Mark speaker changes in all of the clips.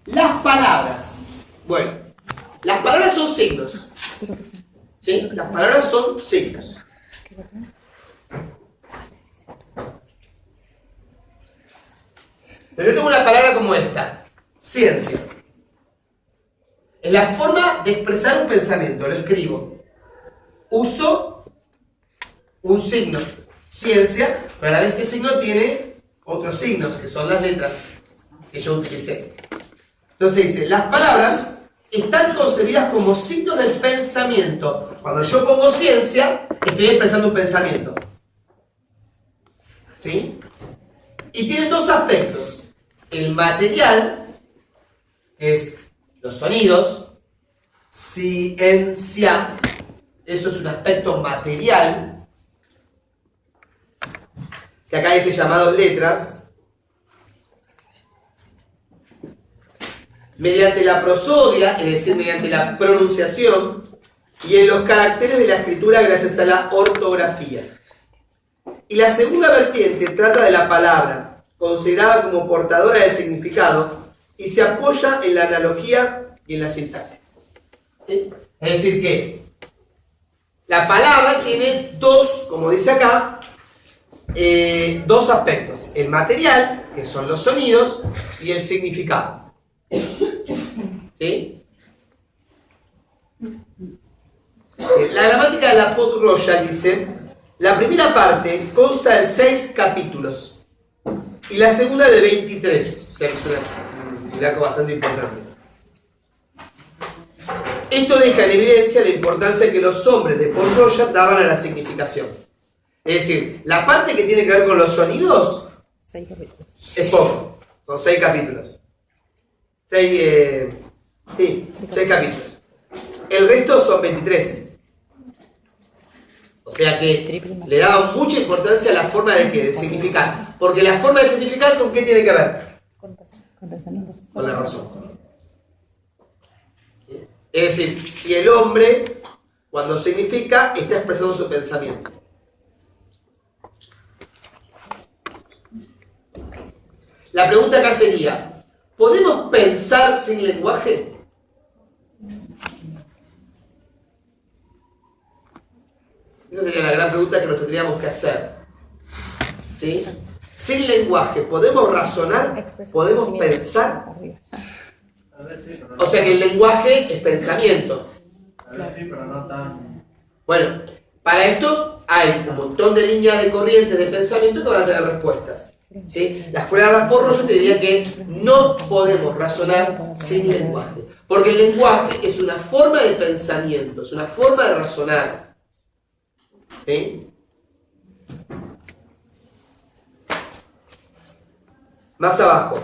Speaker 1: Las palabras. Bueno, las palabras son signos. ¿Sí? Las palabras son signos. Pero yo tengo una palabra como esta. Ciencia. Es la forma de expresar un pensamiento. Lo escribo. Uso un signo. Ciencia, pero a la vez que signo tiene otros signos, que son las letras que yo utilicé. Entonces dice, las palabras están concebidas como signos del pensamiento. Cuando yo pongo ciencia, estoy expresando un pensamiento. ¿Sí? Y tienen dos aspectos. El material, que es los sonidos, ciencia, eso es un aspecto material, que acá dice llamados letras, mediante la prosodia, es decir, mediante la pronunciación, y en los caracteres de la escritura gracias a la ortografía. Y la segunda vertiente trata de la palabra, considerada como portadora de significado, y se apoya en la analogía y en la sintaxis. ¿Sí? Es decir que la palabra tiene dos, como dice acá, dos aspectos. El material, que son los sonidos, y el significado. ¿Sí? La gramática de la Pot Royal dice, la primera parte consta de 6 capítulos y la segunda de 23. O sea que es un dato bastante importante. Esto deja en evidencia la importancia que los hombres de Pot Royal daban a la significación. Es decir, la parte que tiene que ver con los sonidos
Speaker 2: 6 capítulos.
Speaker 1: Es poco, son 6 capítulos. 6 capítulos. El resto son 23. O sea que le daban mucha importancia a la forma de significar. Porque la forma de significar, ¿con qué tiene que ver?
Speaker 2: Con pensamientos.
Speaker 1: Con la razón. Es decir, si el hombre, cuando significa, está expresando su pensamiento. La pregunta acá sería, ¿podemos pensar sin lenguaje? Esa sería la gran pregunta que nos tendríamos que hacer. ¿Sí? Sin lenguaje, ¿podemos razonar? ¿Podemos pensar? O sea que el lenguaje es pensamiento.
Speaker 3: Sí, pero no tan...
Speaker 1: Bueno, para esto hay un montón de líneas de corrientes de pensamiento que van a tener respuestas. ¿Sí? La escuela de Raporro yo te diría que no podemos razonar sin lenguaje. Porque el lenguaje es una forma de pensamiento, es una forma de razonar. ¿Sí? Más abajo.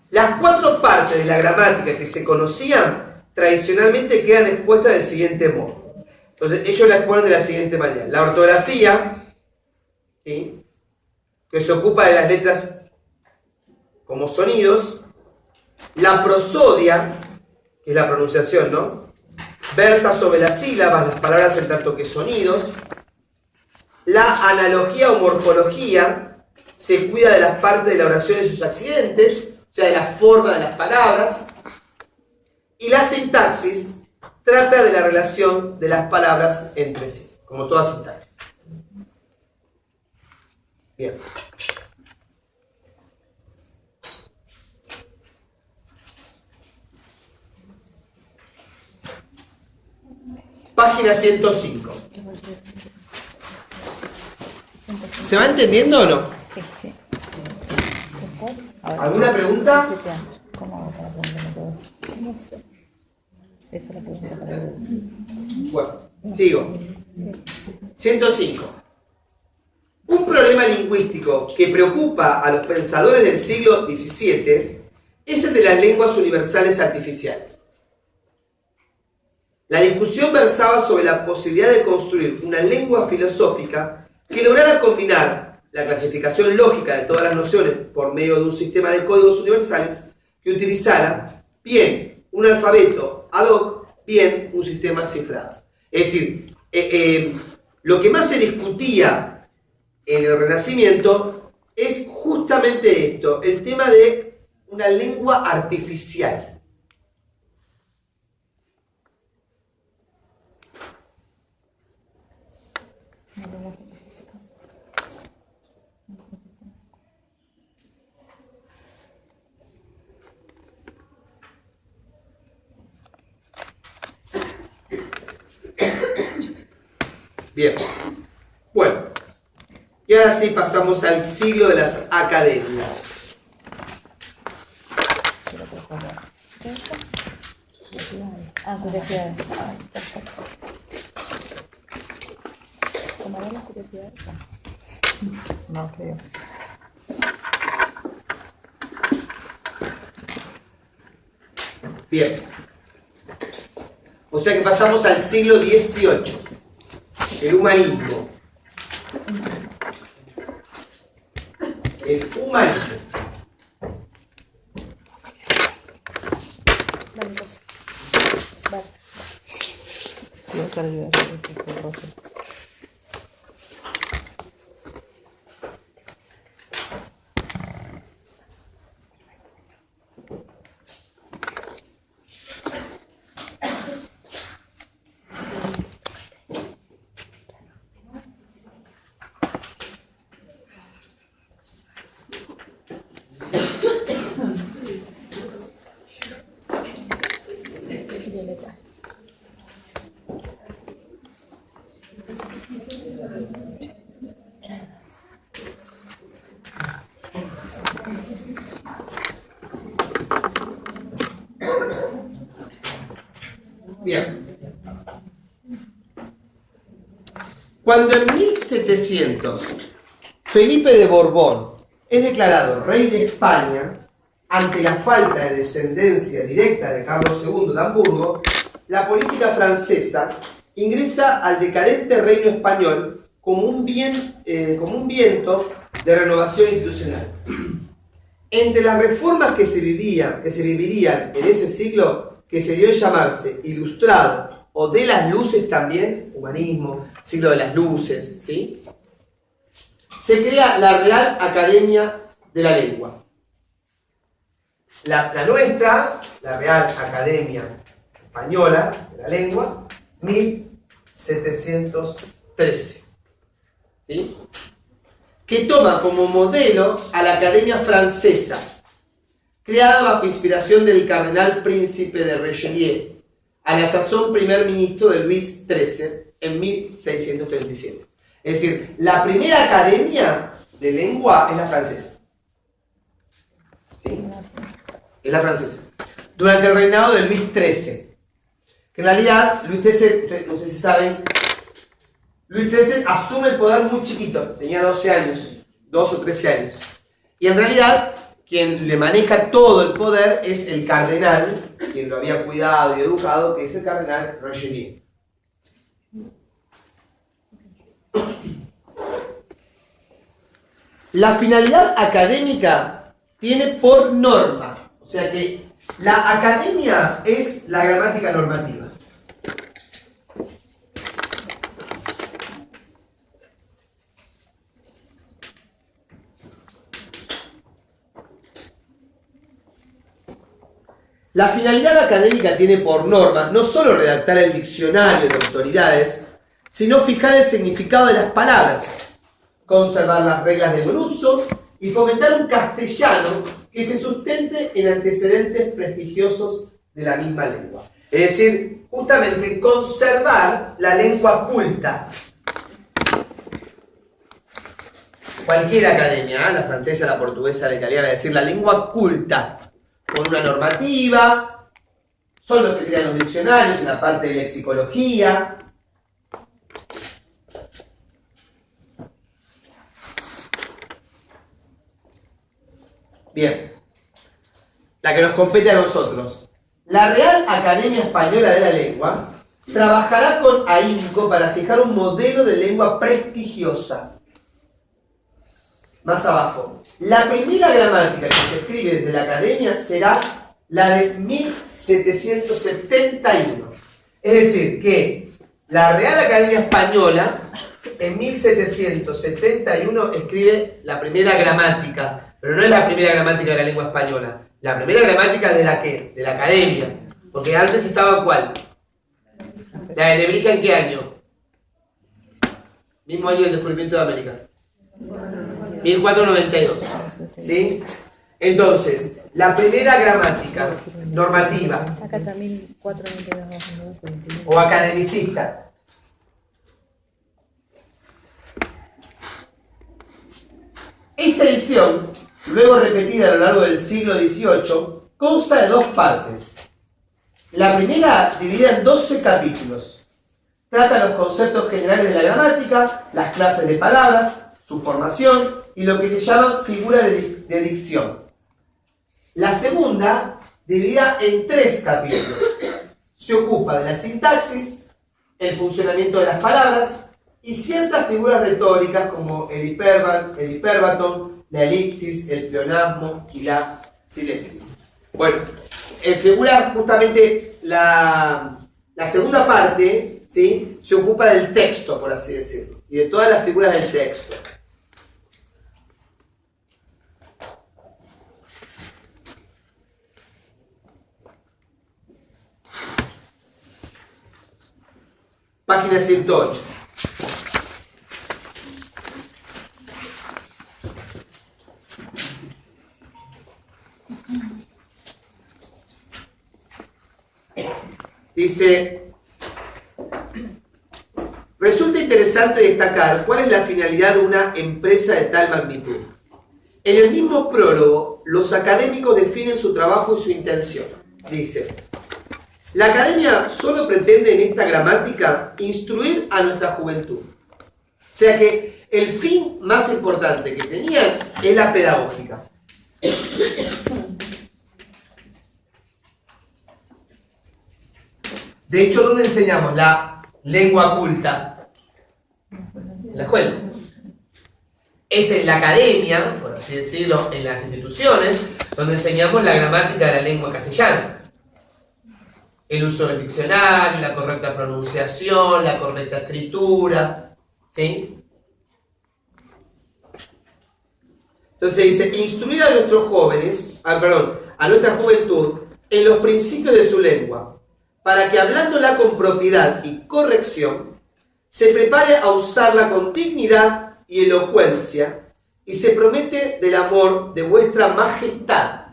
Speaker 1: Las 4 partes de la gramática que se conocían tradicionalmente quedan expuestas del siguiente modo. Entonces, ellos la exponen de la siguiente manera. La ortografía, ¿sí?, que se ocupa de las letras como sonidos. La prosodia, que es la pronunciación, ¿no?, versa sobre las sílabas, las palabras en tanto que sonidos. La analogía o morfología se cuida de las partes de la oración y sus accidentes, o sea, de la forma de las palabras. Y la sintaxis trata de la relación de las palabras entre sí, como toda sintaxis. Bien. Página 105. ¿Se va entendiendo o no?
Speaker 2: Sí, sí.
Speaker 1: ¿Alguna pregunta?
Speaker 2: 7 años. ¿Cómo hago para aprenderme todo? No sé. Esa es la pregunta para ver.
Speaker 1: Bueno, sigo. 105. Un problema lingüístico que preocupa a los pensadores del siglo XVII es el de las lenguas universales artificiales. La discusión versaba sobre la posibilidad de construir una lengua filosófica que lograra combinar la clasificación lógica de todas las nociones por medio de un sistema de códigos universales que utilizara bien un alfabeto ad hoc, bien un sistema cifrado. Es decir, lo que más se discutía en el Renacimiento es justamente esto, el tema de una lengua artificial. Bien. Bueno. Y ahora sí pasamos al siglo de las academias.
Speaker 2: Quiero preparar. Curiosidades. Ah, curiosidades. Ah, perfecto. ¿Tomarán las curiosidades? No creo.
Speaker 1: Bien. O sea que pasamos al siglo XVIII. El humanismo. El humanismo.
Speaker 2: Dame cosa. Vale. Quiero salir de ese roce. Violeta.
Speaker 1: Bien. Cuando en 1700 Felipe de Borbón es declarado rey de España ante la falta de descendencia directa de Carlos II de Hamburgo, la política francesa ingresa al decadente reino español como un viento de renovación institucional. Entre las reformas que se vivirían en ese siglo, que se dio en llamarse Ilustrado o de las Luces también, humanismo, siglo de las Luces, ¿sí?, se crea la Real Academia de la Lengua. La nuestra, la Real Academia Española de la Lengua, 1713, ¿sí?, que toma como modelo a la Academia Francesa, creada bajo inspiración del cardenal príncipe de Richelieu, a la sazón primer ministro de Luis XIII en 1637. Es decir, la primera academia de lengua es la francesa. ¿Sí? Es la francesa. Durante el reinado de Luis XIII. Que en realidad, Luis XIII, no sé si saben, Luis XIII asume el poder muy chiquito, tenía 12 años, 12 o 13 años. Y en realidad, quien le maneja todo el poder es el cardenal, quien lo había cuidado y educado, que es el cardenal Richelieu. La finalidad académica tiene por norma, o sea que la academia es la gramática normativa. La finalidad académica tiene por norma no solo redactar el diccionario de autoridades, sino fijar el significado de las palabras, conservar las reglas de buen uso y fomentar un castellano que se sustente en antecedentes prestigiosos de la misma lengua. Es decir, justamente conservar la lengua culta. Cualquier academia, la francesa, la portuguesa, la italiana, es decir, la lengua culta, con una normativa, son los que crean los diccionarios en la parte de lexicología. Bien, la que nos compete a nosotros. La Real Academia Española de la Lengua trabajará con ahínco para fijar un modelo de lengua prestigiosa. Más abajo. La primera gramática que se escribe desde la Academia será la de 1771. Es decir, que la Real Academia Española en 1771 escribe la primera gramática, pero no es la primera gramática de la lengua española. La primera gramática de la ¿qué? De la Academia. Porque antes estaba ¿cuál? La de Nebrija, ¿en qué año? Mismo año del descubrimiento de América. 1492. ¿Sí? Entonces, la primera gramática normativa
Speaker 2: Acá está 1492.
Speaker 1: o academicista Esta edición, luego repetida a lo largo del siglo XVIII, consta de dos partes. La primera, dividida en 12 capítulos, trata los conceptos generales de la gramática, las clases de palabras, su formación y lo que se llaman figuras de dicción. La segunda, dividida en 3 capítulos, se ocupa de la sintaxis, el funcionamiento de las palabras y ciertas figuras retóricas como el hiperbatón, la elipsis, el pleonasmo y la silexis. Bueno, figura justamente la segunda parte, ¿sí? Se ocupa del texto, por así decirlo, y de todas las figuras del texto. Página 108. Dice, resulta interesante destacar cuál es la finalidad de una empresa de tal magnitud. En el mismo prólogo, los académicos definen su trabajo y su intención. Dice, la academia solo pretende en esta gramática instruir a nuestra juventud. O sea que el fin más importante que tenían es la pedagógica. De hecho, ¿dónde enseñamos la lengua culta? En la escuela. Es en la academia, por así decirlo, en las instituciones, donde enseñamos la gramática de la lengua castellana. El uso del diccionario, la correcta pronunciación, la correcta escritura, ¿sí? Entonces dice, instruir a nuestros jóvenes, a nuestra juventud, en los principios de su lengua, para que hablándola con propiedad y corrección, se prepare a usarla con dignidad y elocuencia, y se promete del amor de vuestra majestad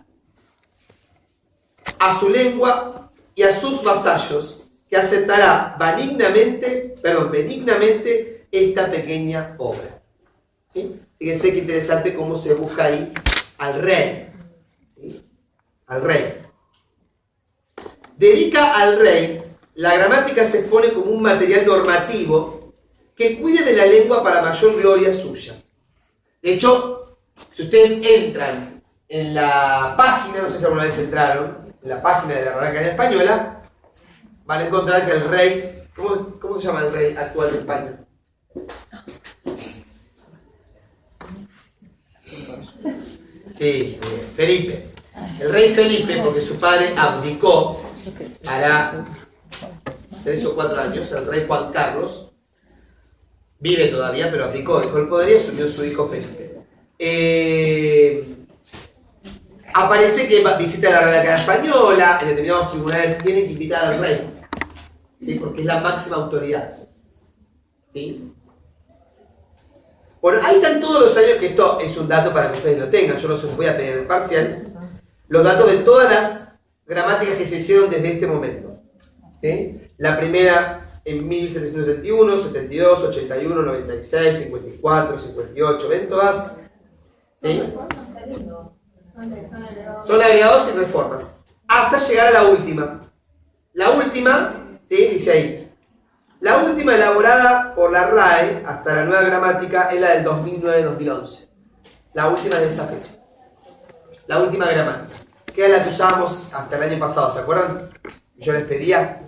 Speaker 1: a su lengua y a sus vasallos, que aceptará benignamente esta pequeña obra. ¿Sí? Fíjense qué interesante cómo se busca ahí al rey. ¿Sí? Al rey. Dedica al rey, la gramática se expone como un material normativo que cuide de la lengua para mayor gloria suya. De hecho, si ustedes entran en la página, no sé si alguna vez entraron, en la página de la Real Academia Española, van a encontrar que el rey, ¿cómo se llama el rey actual de España? Sí, Felipe. El rey Felipe, porque su padre abdicó hará 3 o 4 años, el rey Juan Carlos, vive todavía, pero abdicó, dejó el poder y asumió su hijo Felipe. Aparece que visita la Real Academia Española, en determinados tribunales tienen que invitar al rey, ¿sí? Porque es la máxima autoridad. ¿Sí? Bueno, ahí están todos los años, que esto es un dato para que ustedes lo tengan, yo no se los voy a pedir en el parcial, los datos de todas las gramáticas que se hicieron desde este momento. ¿Sí? La primera en 1771, 72, 81, 96, 54, 58, ¿ven todas? ¿Sí? Son agregados y reformas. Hasta llegar a la última. La última, ¿sí? Dice ahí. La última elaborada por la RAE, hasta la nueva gramática, es la del 2009-2011. La última de esa fecha. La última gramática. Que era la que usábamos hasta el año pasado, ¿se acuerdan? Yo les pedía